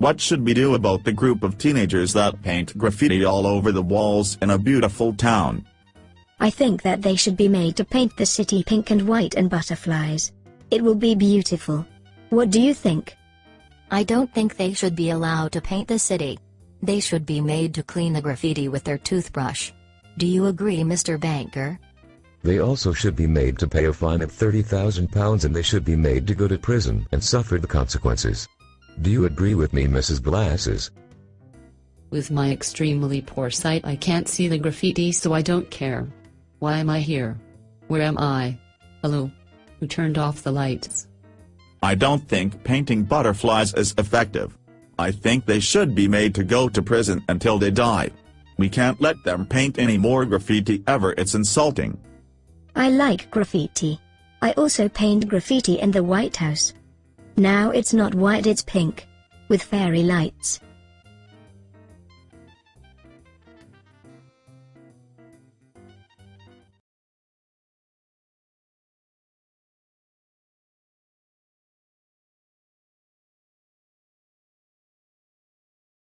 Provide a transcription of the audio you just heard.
What should we do about the group of teenagers that paint graffiti all over the walls in a beautiful town? I think that they should be made to paint the city pink and white and butterflies. It will be beautiful. What do you think? I don't think they should be allowed to paint the city. They should be made to clean the graffiti with their toothbrush. Do you agree, Mr. Banker? They also should be made to pay a fine of £30,000 and they should be made to go to prison and suffer the consequences. Do you agree with me, Mrs. Glasses? With my extremely poor sight, I can't see the graffiti, so I don't care. Why am I here? Where am I? Hello? Who turned off the lights? I don't think painting butterflies is effective. I think they should be made to go to prison until they die. We can't let them paint any more graffiti ever, it's insulting. I like graffiti. I also paint graffiti in the White House. Now it's not white, it's pink. With fairy lights.